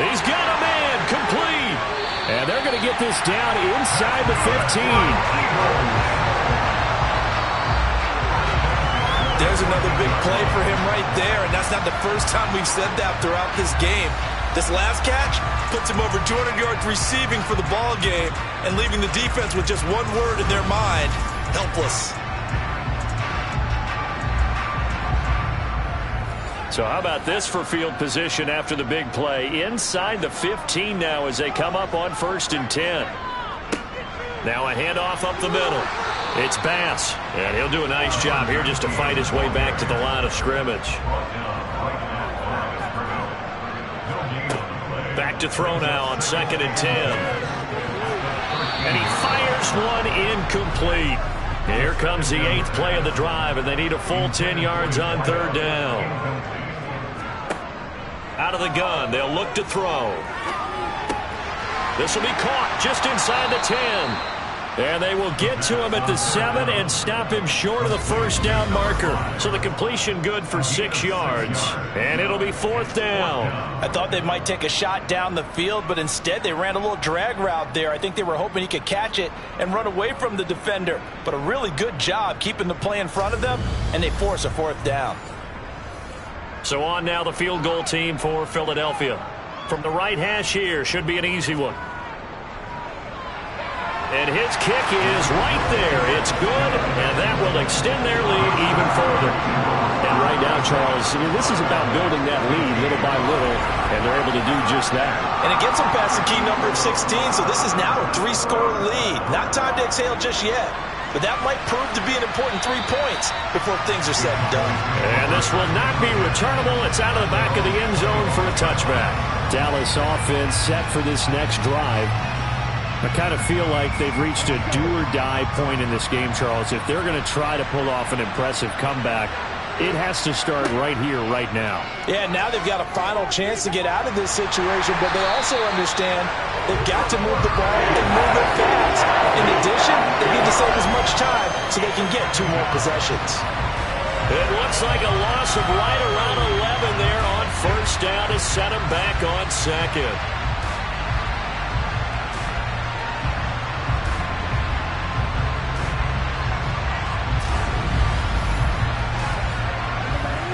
He's got a man, complete. And they're going to get this down inside the 15. There's another big play for him right there, and that's not the first time we've said that throughout this game. This last catch puts him over 200 yards receiving for the ball game and leaving the defense with just one word in their mind: helpless. So how about this for field position after the big play? Inside the 15 now as they come up on 1st and 10. Now a handoff up the middle. It's Bass, and he'll do a nice job here just to fight his way back to the line of scrimmage. Back to throw now on 2nd and 10. And he fires one incomplete. Here comes the 8th play of the drive, and they need a full 10 yards on 3rd down. Out of the gun, they'll look to throw. This will be caught just inside the 10. And they will get to him at the 7 and stop him short of the first down marker. So the completion good for 6 yards. And it'll be 4th down. I thought they might take a shot down the field, but instead they ran a little drag route there. I think they were hoping he could catch it and run away from the defender. But a really good job keeping the play in front of them, and they force a 4th down. So on now the field goal team for Philadelphia. From the right hash here, should be an easy one. And his kick is right there. It's good, and that will extend their lead even further. And right now, Charles, this is about building that lead little by little, and they're able to do just that. And it gets them past the key number of 16, so this is now a 3-score lead. Not time to exhale just yet, but that might prove to be an important 3 points before things are said and done. And this will not be returnable. It's out of the back of the end zone for a touchback. Dallas offense set for this next drive. I kind of feel like they've reached a do-or-die point in this game, Charles. If they're going to try to pull off an impressive comeback, it has to start right here, right now. Yeah, now they've got a final chance to get out of this situation, but they also understand they've got to move the ball and move it fast. In addition, they need to save as much time so they can get 2 more possessions. It looks like a loss of right around 11 there on 1st down to set them back on 2nd.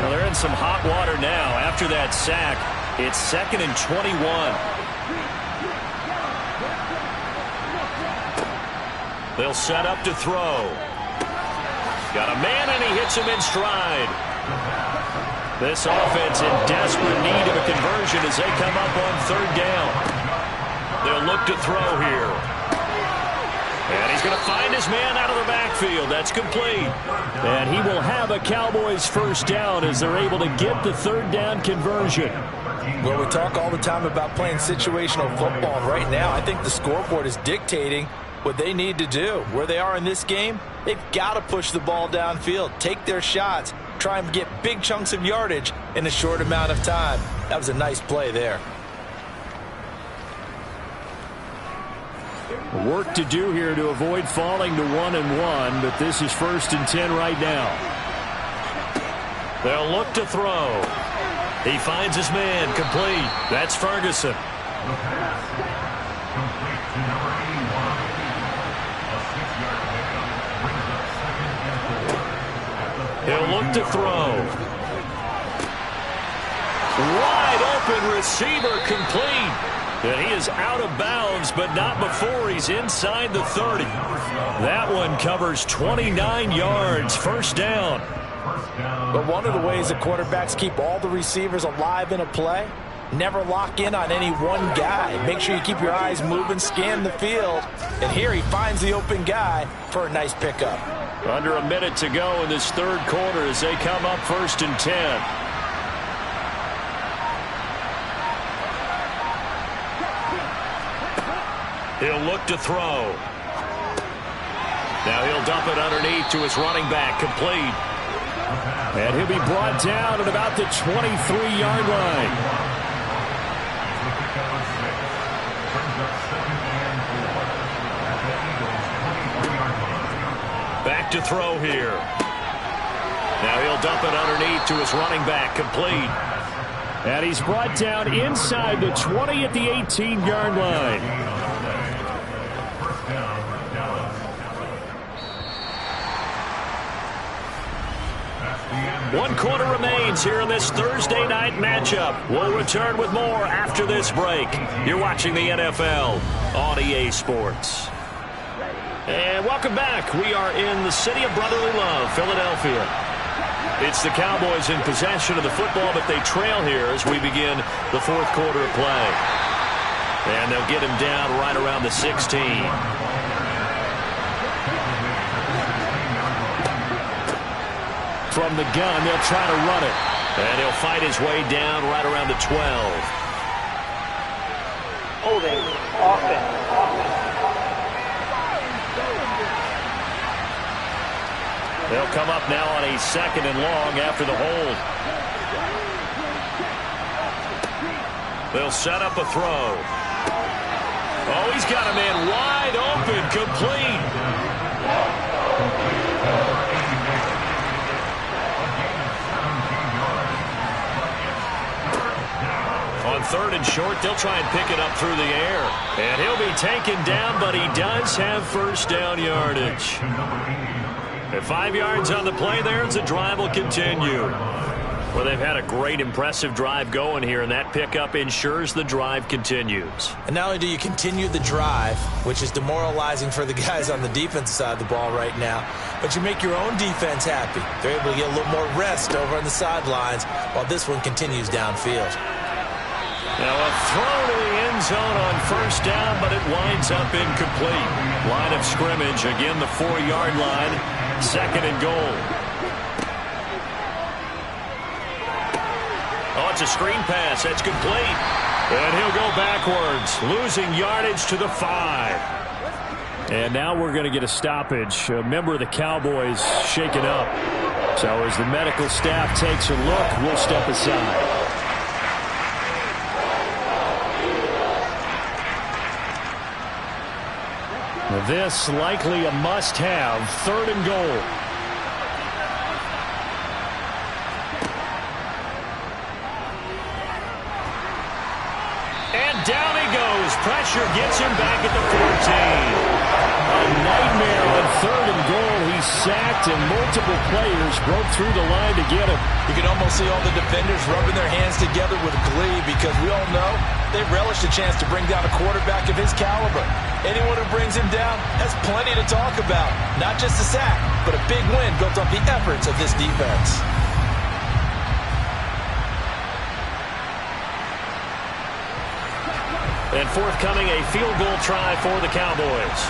Well, they're in some hot water now. After that sack, it's 2nd and 21. They'll set up to throw. Got a man, and he hits him in stride. This offense in desperate need of a conversion as they come up on 3rd down. They'll look to throw here. And he's going to find his man out of the backfield. That's complete. And he will have a Cowboys 1st down as they're able to get the 3rd down conversion. Well, we talk all the time about playing situational football, and right now I think the scoreboard is dictating what they need to do. Where they are in this game, they've got to push the ball downfield, take their shots, try and get big chunks of yardage in a short amount of time. That was a nice play there. Work to do here to avoid falling to 1-1, but this is 1st and 10 right now. They'll look to throw. He finds his man, complete. That's Ferguson. He'll look to throw. Wide open receiver, complete. And he is out of bounds, but not before he's inside the 30. That one covers 29 yards, 1st down. But one of the ways that quarterbacks keep all the receivers alive in a play, never lock in on any one guy. Make sure you keep your eyes moving, scan the field. And here he finds the open guy for a nice pickup. Under a minute to go in this 3rd quarter as they come up 1st and 10. He'll look to throw. Now he'll dump it underneath to his running back, complete. And he'll be brought down at about the 23-yard line. Back to throw here. Now he'll dump it underneath to his running back, complete. And he's brought down inside the 20 at the 18-yard line. 1 quarter remains here in this Thursday night matchup. We'll return with more after this break. You're watching the NFL on EA Sports. And welcome back. We are in the city of brotherly love, Philadelphia. It's the Cowboys in possession of the football, but they trail here as we begin the 4th quarter of play. And they'll get him down right around the 16. From the gun, they'll try to run it. And he'll fight his way down right around the 12. Holding. Offense. They'll come up now on a 2nd and long after the hold. They'll set up a throw. Oh, he's got a man wide open, complete. On 3rd and short, they'll try and pick it up through the air. And he'll be taken down, but he does have first down yardage. At 5 yards on the play there, as the drive will continue. Well, they've had a great, impressive drive going here, and that pickup ensures the drive continues. And not only do you continue the drive, which is demoralizing for the guys on the defensive side of the ball right now, but you make your own defense happy. They're able to get a little more rest over on the sidelines while this one continues downfield. Now a throw to the end zone on first down, but it winds up incomplete. Line of scrimmage, again the 4-yard line, 2nd and goal. Oh, it's a screen pass. That's complete. And he'll go backwards, losing yardage to the 5. And now we're going to get a stoppage. A member of the Cowboys shaken up. So as the medical staff takes a look, we'll step aside. This likely a must-have, 3rd and goal. And down he goes. Pressure gets him back at the 14. A nightmare on 3rd and goal. He's sacked, and multiple players broke through the line to get him. You can almost see all the defenders rubbing their hands together with glee because we all know they relish the chance to bring down a quarterback of his caliber. Anyone who brings him down has plenty to talk about. Not just a sack, but a big win built off the efforts of this defense. And forthcoming, a field goal try for the Cowboys.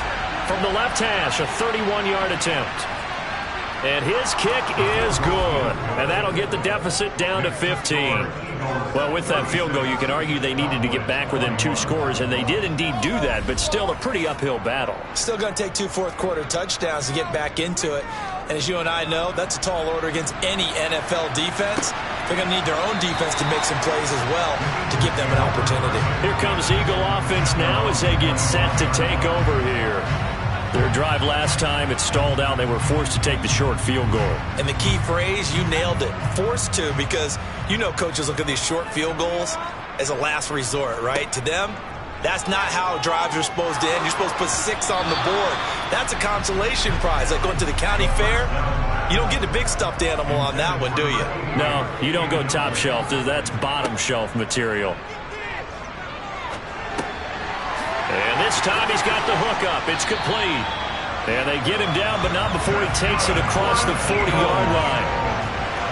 From the left hash, a 31-yard attempt. And his kick is good. And that'll get the deficit down to 15. Well, with that field goal, you can argue they needed to get back within 2 scores, and they did indeed do that, but still a pretty uphill battle. Still going to take 2 fourth-quarter touchdowns to get back into it. And as you and I know, that's a tall order against any NFL defense. They're going to need their own defense to make some plays as well to give them an opportunity. Here comes Eagle offense now as they get set to take over here. Their drive last time, it stalled out. They were forced to take the short field goal. And the key phrase, you nailed it, forced to, because you know coaches look at these short field goals as a last resort, right? To them, that's not how drives are supposed to end. You're supposed to put 6 on the board. That's a consolation prize, like going to the county fair. You don't get the big stuffed animal on that one, do you? No, you don't go top shelf. That's bottom shelf material. And this time he's got the hook up. It's complete. And they get him down, but not before he takes it across the 40-yard line.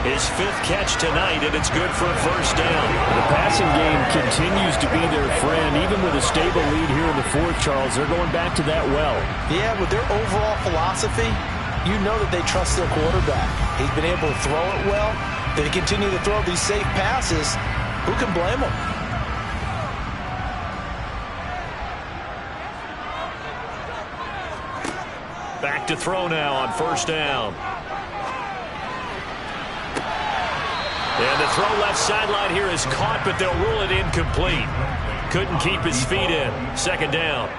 His 5th catch tonight, and it's good for a first down. The passing game continues to be their friend. Even with a stable lead here in the 4th, Charles, they're going back to that well. Yeah, with their overall philosophy, you know that they trust their quarterback. He's been able to throw it well. They continue to throw these safe passes. Who can blame them? Back to throw now on first down. And the throw left sideline here is caught, but they'll rule it incomplete. Couldn't keep his feet in. 2nd down.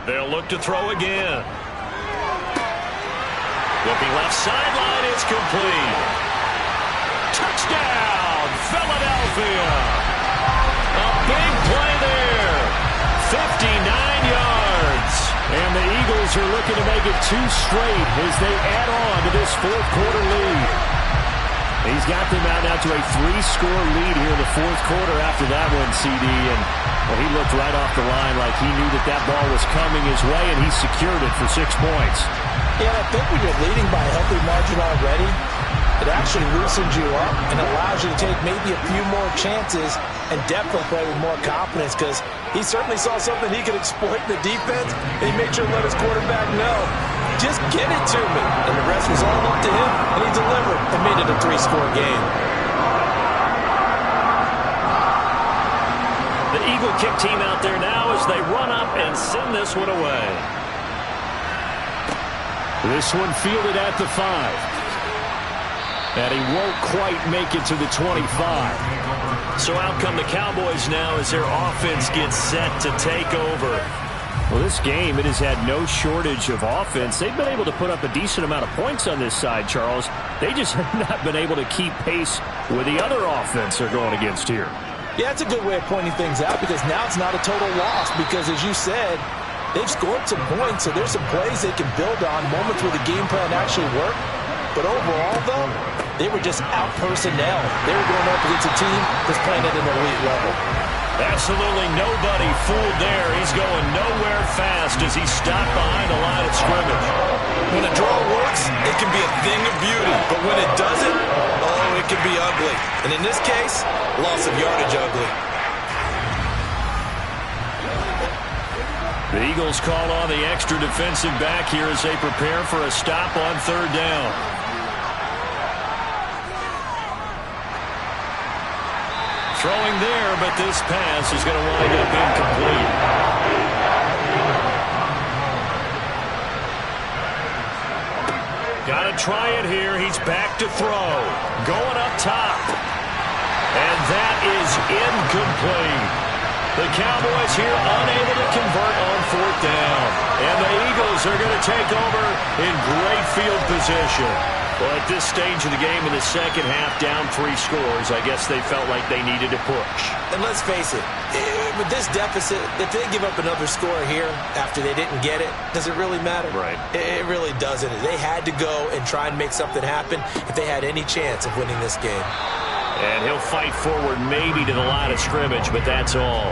They'll look to throw again. Looking left sideline, it's complete. Touchdown, Philadelphia. A big play there. 59 yards. And the Eagles are looking to make it 2 straight as they add on to this 4th-quarter lead. He's got them out now to a 3-score lead here in the 4th quarter after that one, CD. And well, he looked right off the line like he knew that ball was coming his way, and he secured it for 6 points. Yeah, I think when you're leading by a healthy margin already, it actually loosens you up and allows you to take maybe a few more chances and definitely play with more confidence because he certainly saw something he could exploit in the defense, and he made sure to let his quarterback know, just get it to me. And the rest was all up to him, and he delivered and made it a 3-score game. The Eagle kick team out there now as they run up and send this one away. This one fielded at the 5. And he won't quite make it to the 25. So out come the Cowboys now as their offense gets set to take over. Well, this game, it has had no shortage of offense. They've been able to put up a decent amount of points on this side, Charles. They just have not been able to keep pace with the other offense they're going against here. Yeah, it's a good way of pointing things out because now it's not a total loss because, as you said, they've scored some points, so there's some plays they can build on, moments where the game plan actually worked. But overall, though, they were just out-personnel. They were going up against a team that's playing at an elite level. Absolutely nobody fooled there. He's going nowhere fast as he stopped behind the line of scrimmage. When a draw works, it can be a thing of beauty. But when it doesn't, oh, it can be ugly. And in this case, loss of yardage ugly. The Eagles call on the extra defensive back here as they prepare for a stop on third down. Throwing there, but this pass is going to wind up incomplete. Got to try it here. He's back to throw. Going up top. And that is incomplete. The Cowboys here unable to convert on fourth down. And the Eagles are going to take over in great field position. Well, at this stage of the game in the second half, down 3 scores, I guess they felt like they needed to push. And let's face it, with this deficit, if they give up another score here after they didn't get it, does it really matter? Right. It really doesn't. They had to go and try and make something happen if they had any chance of winning this game. And he'll fight forward maybe to the line of scrimmage, but that's all.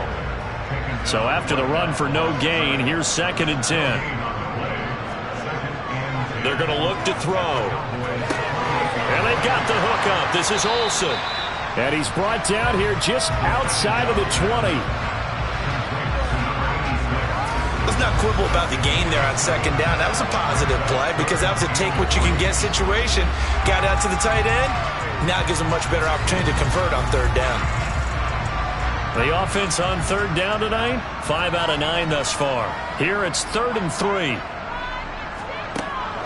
So after the run for no gain, here's 2nd and 10. They're going to look to throw. And they've got the hook up. This is Olsen. And he's brought down here just outside of the 20. Let's not quibble about the gain there on 2nd down. That was a positive play because that was a take-what-you-can-get situation. Got out to the tight end. Now it gives them much better opportunity to convert on 3rd down. The offense on 3rd down tonight, 5 out of 9 thus far. Here it's 3rd and 3.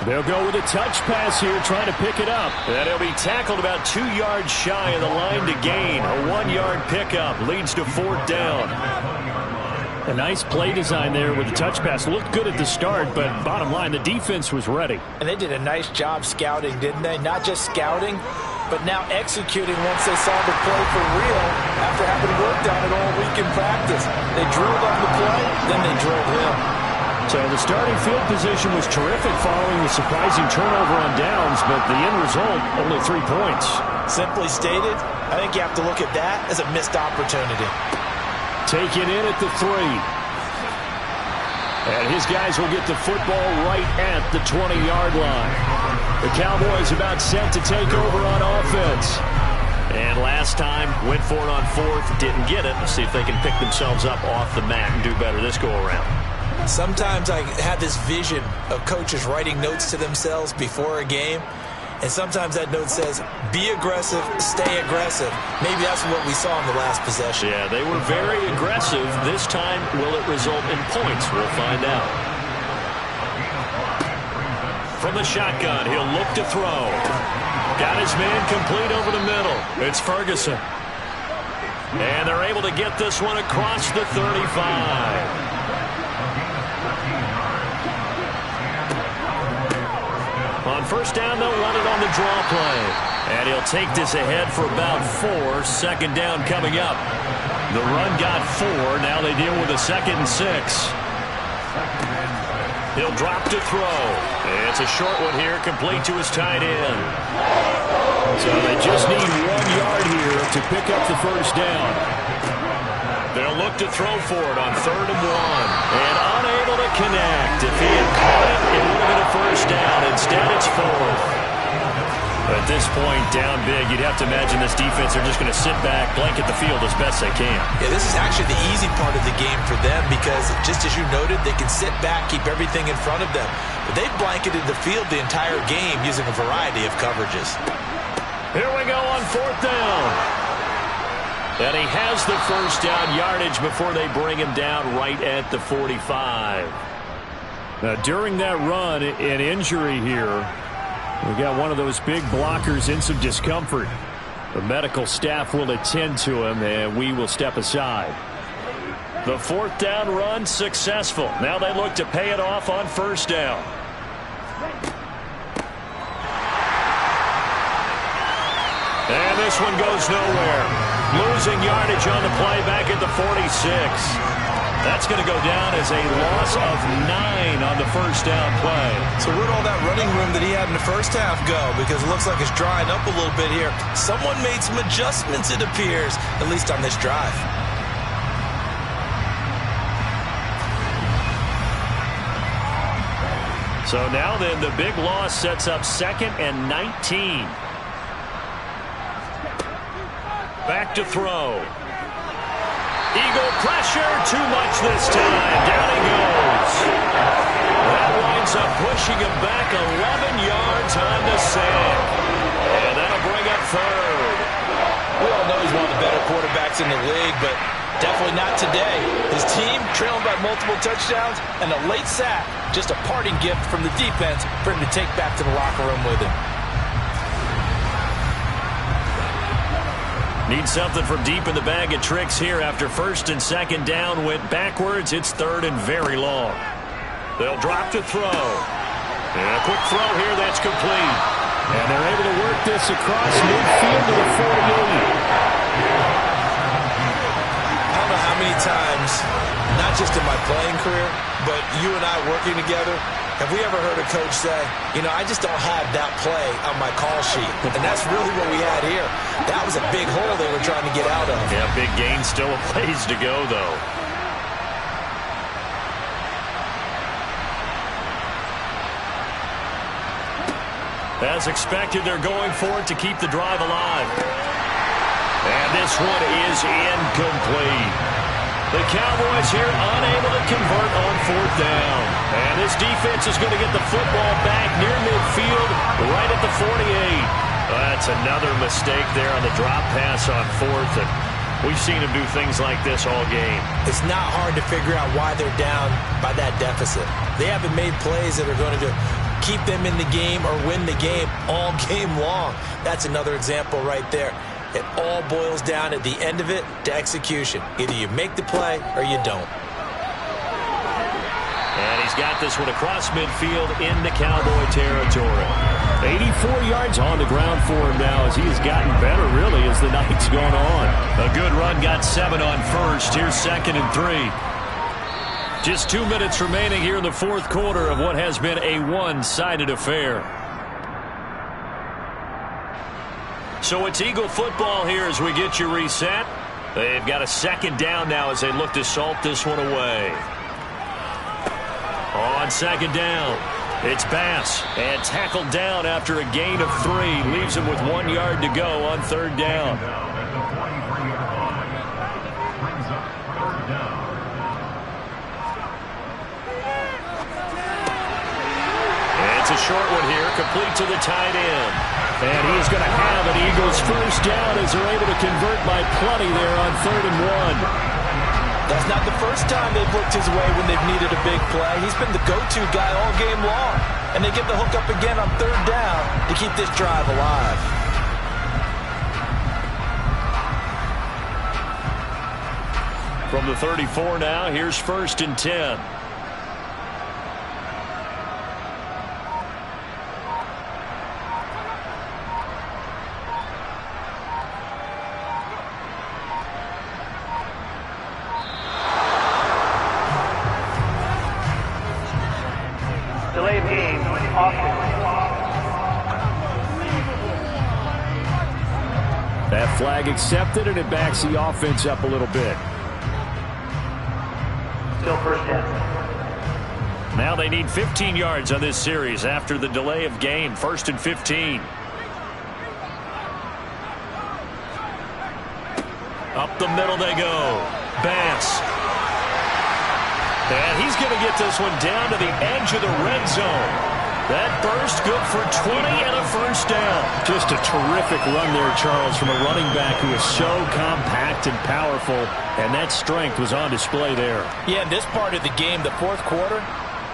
They'll go with a touch pass here, trying to pick it up. And he'll be tackled about 2 yards shy of the line to gain. A 1-yard pickup leads to 4th down. A nice play design there with the touch pass. Looked good at the start, but bottom line, the defense was ready. And they did a nice job scouting, didn't they? Not just scouting, but now executing once they saw the play for real after having worked on it all week in practice. They drilled on the play, then they drilled him. So the starting field position was terrific following the surprising turnover on downs, but the end result, only 3 points. Simply stated, I think you have to look at that as a missed opportunity. Taken in at the 3. And his guys will get the football right at the 20-yard line. The Cowboys about set to take over on offense. And last time, went for it on 4th, didn't get it. Let's see if they can pick themselves up off the mat and do better this go-around. Sometimes I have this vision of coaches writing notes to themselves before a game, and sometimes that note says, be aggressive, stay aggressive. Maybe that's what we saw in the last possession. Yeah, they were very aggressive. This time, will it result in points? We'll find out. From the shotgun, he'll look to throw. Got his man complete over the middle. It's Ferguson. And they're able to get this one across the 35. On 1st down, they'll run it on the draw play. And he'll take this ahead for about 4. 2nd down coming up. The run got 4. Now they deal with a 2nd and 6. He'll drop to throw. It's a short one here, complete to his tight end. So they just need 1 yard here to pick up the 1st down. They'll look to throw for it on 3rd and 1. And unable to connect. If he had caught it, it would have been a 1st down. Instead, it's 4th. At this point, down big, you'd have to imagine this defense are just going to sit back, blanket the field as best they can. Yeah, this is actually the easy part of the game for them because, just as you noted, they can sit back, keep everything in front of them. But they've blanketed the field the entire game using a variety of coverages. Here we go on 4th down. And he has the 1st down yardage before they bring him down right at the 45. Now, during that run, an injury here. We got one of those big blockers in some discomfort. The medical staff will attend to him, and we will step aside. The fourth down run successful. Now they look to pay it off on first down. And this one goes nowhere. Losing yardage on the play back at the 46. That's going to go down as a loss of 9 on the first down play. So where'd all that running room that he had in the first half go? Because it looks like it's drying up a little bit here. Someone made some adjustments, it appears, at least on this drive. So now then, the big loss sets up 2nd and 19. Back to throw. Eagle pressure, too much this time. Down he goes. That winds up pushing him back 11 yards on the sack. And that'll bring up 3rd. We all know he's one of the better quarterbacks in the league, but definitely not today. His team trailing by multiple touchdowns, and a late sack, just a parting gift from the defense for him to take back to the locker room with him. Need something from deep in the bag of tricks here after 1st and 2nd down went backwards. It's 3rd and very long. They'll drop to throw. And a quick throw here that's complete. And they're able to work this across midfield to the 48. I don't know how many times, not just in my playing career, but you and I working together, have we ever heard a coach say, you know, I just don't have that play on my call sheet. And that's really what we had here. That was a big hole they were trying to get out of. Yeah, big gain, still a ways to go, though. As expected, they're going for it to keep the drive alive. And this one is incomplete. The Cowboys here unable to convert on 4th down. And this defense is going to get the football back near midfield, right at the 48. That's another mistake there on the drop pass on 4th. And we've seen him do things like this all game. It's not hard to figure out why they're down by that deficit. They haven't made plays that are going to keep them in the game or win the game all game long. That's another example right there. It all boils down at the end of it to execution. Either you make the play or you don't. And he's got this one across midfield into Cowboy territory. 84 yards on the ground for him now as he has gotten better, really, as the night's gone on. A good run, got 7 on first. Here's 2nd and 3. Just 2 minutes remaining here in the 4th quarter of what has been a one-sided affair. So it's Eagle football here as we get you reset. They've got a 2nd down now as they look to salt this one away. On 2nd down, it's Bass, and tackled down after a gain of 3. Leaves him with 1 yard to go on 3rd down. It's a short one here, complete to the tight end. And he's going to have an Eagles first down as they're able to convert by plenty there on 3rd and 1. That's not the first time they've looked his way when they've needed a big play. He's been the go-to guy all game long. And they get the hook up again on 3rd down to keep this drive alive. From the 34 now, here's 1st and 10. Delay of game, offense. That flag accepted, and it backs the offense up a little bit. Still 1st down. Now they need 15 yards on this series after the delay of game. 1st and 15. Up the middle they go. Bass. And he's going to get this one down to the edge of the red zone. That burst good for 20 and a first down. Just a terrific run there, Charles, from a running back who is so compact and powerful, and that strength was on display there. Yeah, in this part of the game, the 4th quarter,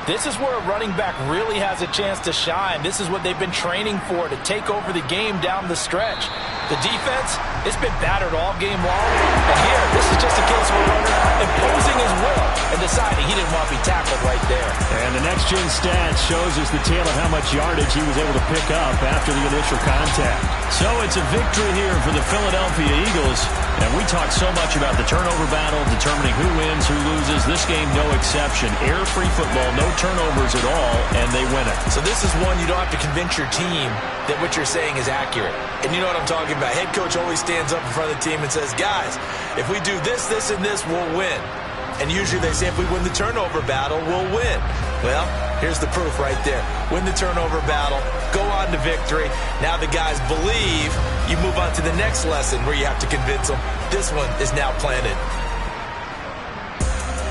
This is where a running back really has a chance to shine. This is what they've been training for, to take over the game down the stretch. The defense, it's been battered all game long. And here, this is just a case of a runner imposing his will and deciding he didn't want to be tackled right there. And the next-gen stats shows us the tale of how much yardage he was able to pick up after the initial contact. So it's a victory here for the Philadelphia Eagles. And we talk so much about the turnover battle, determining who wins, who loses. This game, no exception. Error-free football, no turnovers at all, and they win it. So this is one you don't have to convince your team that what you're saying is accurate. And you know what I'm talking about. Head coach always stands up in front of the team and says, guys, if we do this, this, and this, we'll win. And usually they say if we win the turnover battle, we'll win. Well, here's the proof right there. Win the turnover battle, go on to victory. Now the guys believe. You move on to the next lesson where you have to convince them. This one is now planted.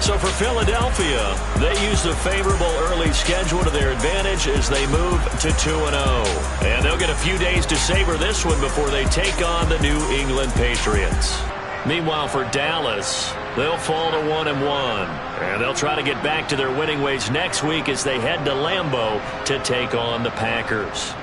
So for Philadelphia, they use the favorable early schedule to their advantage as they move to 2-0. And they'll get a few days to savor this one before they take on the New England Patriots. Meanwhile, for Dallas, they'll fall to 1-1. And they'll try to get back to their winning ways next week as they head to Lambeau to take on the Packers.